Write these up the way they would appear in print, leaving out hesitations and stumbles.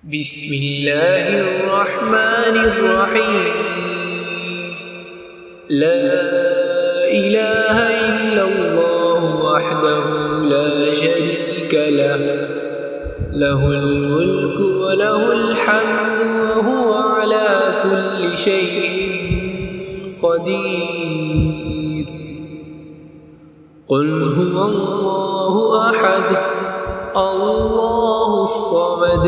بسم الله الرحمن الرحيم. لا إله إلا الله وحده لا شريك له، له الملك وله الحمد وهو على كل شيء قدير. قل هو الله أحد الله الصمد،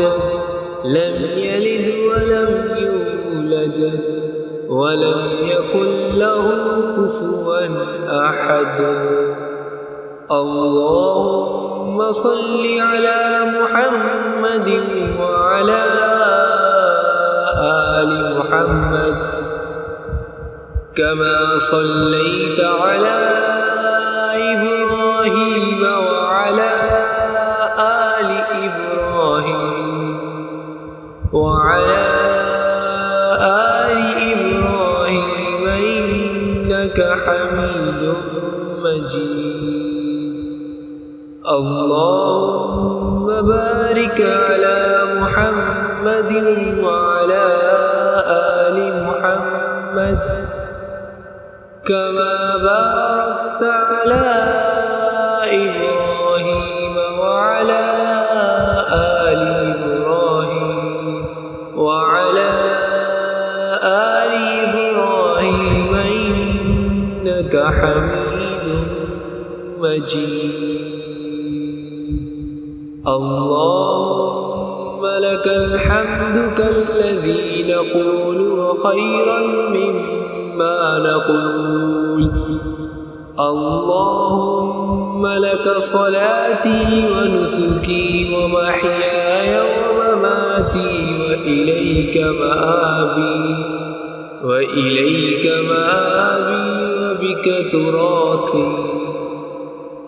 لم يلد ولم يولد ولم يكن له كفوا أحد. اللهم صل على محمد وعلى آل محمد كما صليت على إبراهيم وعلى آل إبراهيم وعلى آل إبراهيم إنك حميد مجيد. اللهم بارك على محمد وعلى آل محمد كما باركت على إبراهيم وعلى آل إبراهيم وعلى آل إبراهيم إنك حميد مجيد. اللهم لك الحمد كالذي نقول وخيرا مما نقول. اللهم لك صلاتي ونسكي ومحياي ومماتي وإليك مآبي وبك تراثي.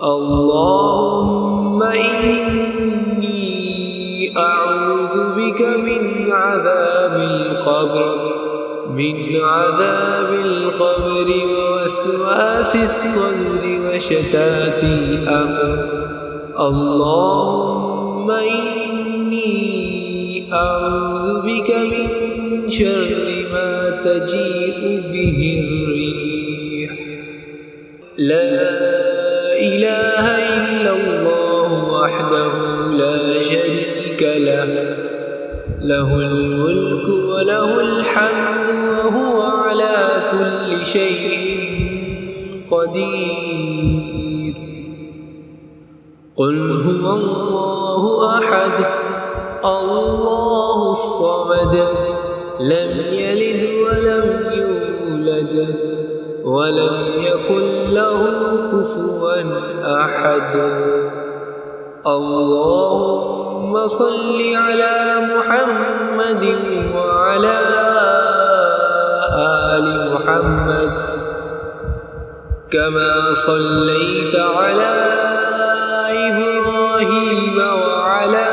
اللهم إني أعوذ بك من عذاب القبر ووسواس الصدر وشتات الأمر. اللهم إني أعوذ بك من شر ما تجيء به الريح. لا إله إلا الله وحده لا شريك له، له الملك وله الحمد وهو على كل شيء قدير. قل هو الله أحد الله الصمد، لم يلد ولم يولد ولم يكن له كفوا أحد. اللهم صل على محمد وعلى آل محمد كما صليت على إبراهيم وعلى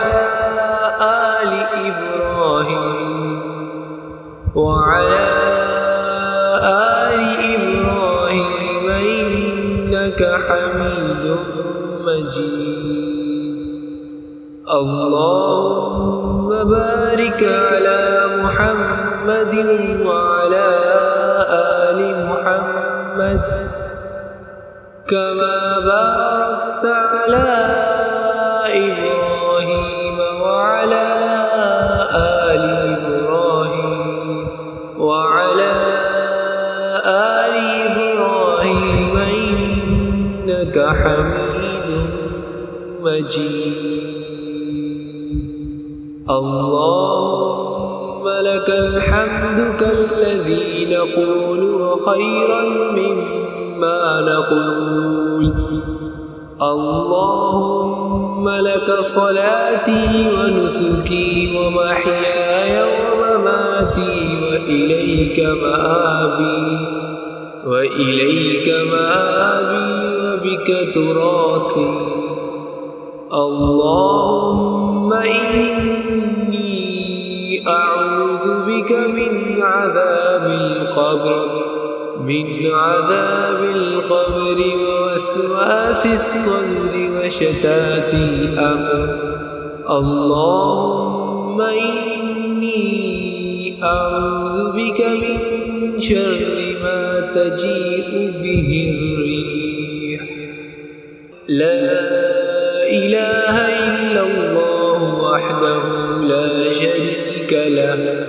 آل إبراهيم وعلى آل إبراهيم إنك حميد مجيد. اللهم بارك على محمد وعلى آل محمد كما باركت على إبراهيم وعلى آل إبراهيم وعلى آل إبراهيم إنك حميد مجيد. اللهم لك الحمد كالذي نقول وخيرا مما نقول. اللهم لك صلاتي ونسكي ومحياي ومماتي وإليك مآبي وبك تراثي. اللهم إني أعوذ بك من عذاب القبر ووسواس الصدر وشتات الأمر. اللهم إني أعوذ بك من شر ما تجيء به الريح لا إله إلا الله وحده لا شريك له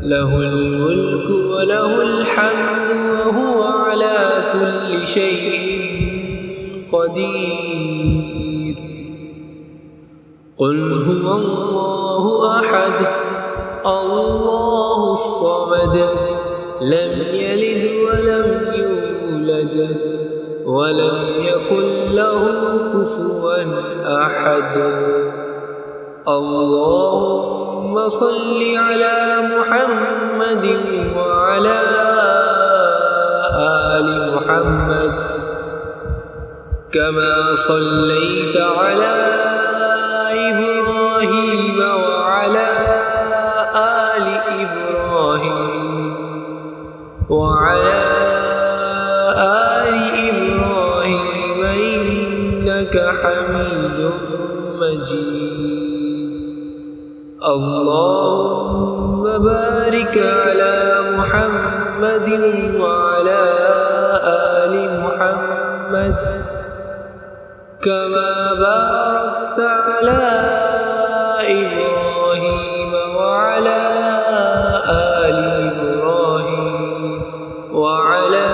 له الملك وله الحمد وهو على كل شيء قدير قل هو الله أحد الله الصمد لم يلد ولم يولد ولم يكن له كفوا أحد اللهم صل على محمد وعلى آل محمد كما صليت على إبراهيم وعلى آل إبراهيم وعلى آل إبراهيم إنك حميد مجيد اللهم بارك على محمد وعلى آل محمد كما باركت على إبراهيم وعلى آل إبراهيم وعلى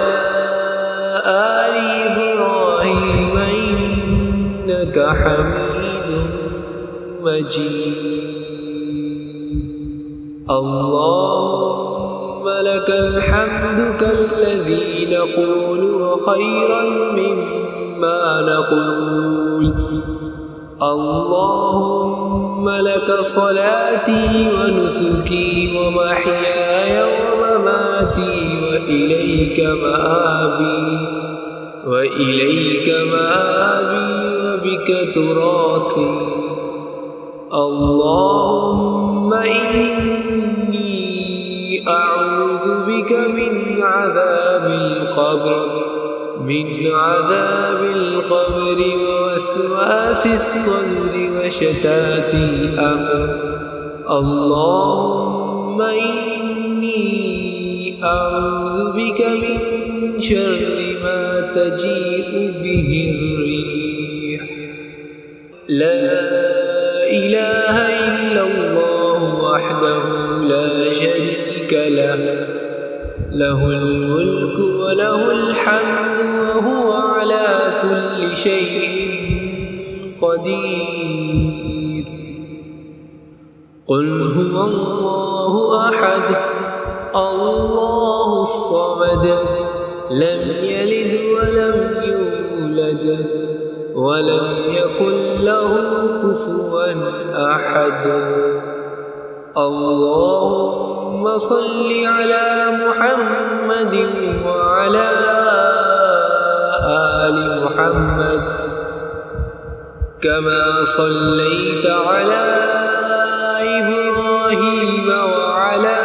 آل إبراهيم إنك حميد مجيد اللهم لك الحمد كالذي نقول وخيرا مما نقول اللهم لك صلاتي ونسكي ومحياي ومماتي وإليك مآبي وبك تراثي اللهم إني أعوذ بك من عذاب القبر ووسواس الصدر وشتات الأمر اللهم إني أعوذ بك من شر ما تجيء به الريح لا إله إلا الله وحده لا شريك له له الملك وله الحمد وهو على كل شيء قدير قل هو الله أحد الله الصمد لم يلد ولم يولد ولم يكن له كفوا أحد اللهم صل على محمد وعلى آل محمد كما صليت على إبراهيم وعلى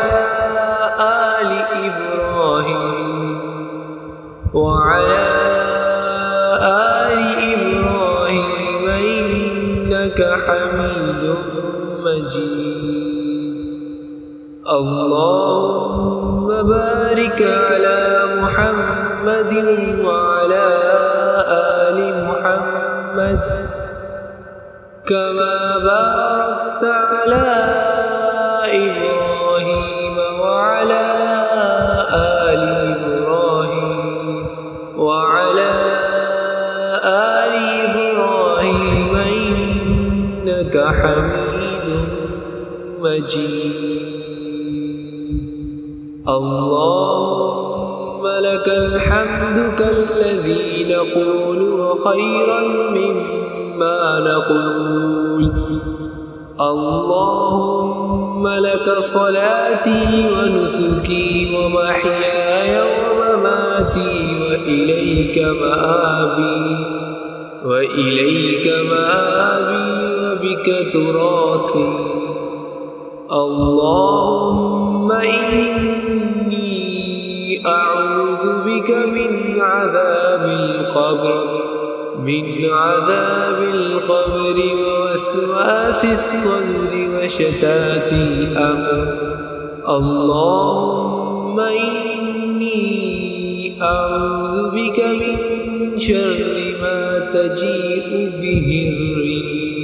آل إبراهيم وعلى آل إبراهيم إنك حميد مجيد اللهم بارك على محمد وعلى آل محمد كما باركت على إبراهيم وعلى آل إبراهيم وعلى آل إبراهيم إنك حميد مجيد اللهم لك الحمد كالذي نقول وخيرا مما نقول اللهم لك صلاتي ونسكي ومحياي ومماتي وإليك مآبي وبك تراثي اللهم إني أعوذ بك من عذاب القبر ووسواس الصدر شتات الأمر. اللهم إني أعوذ بك من شر ما تجيء به الريح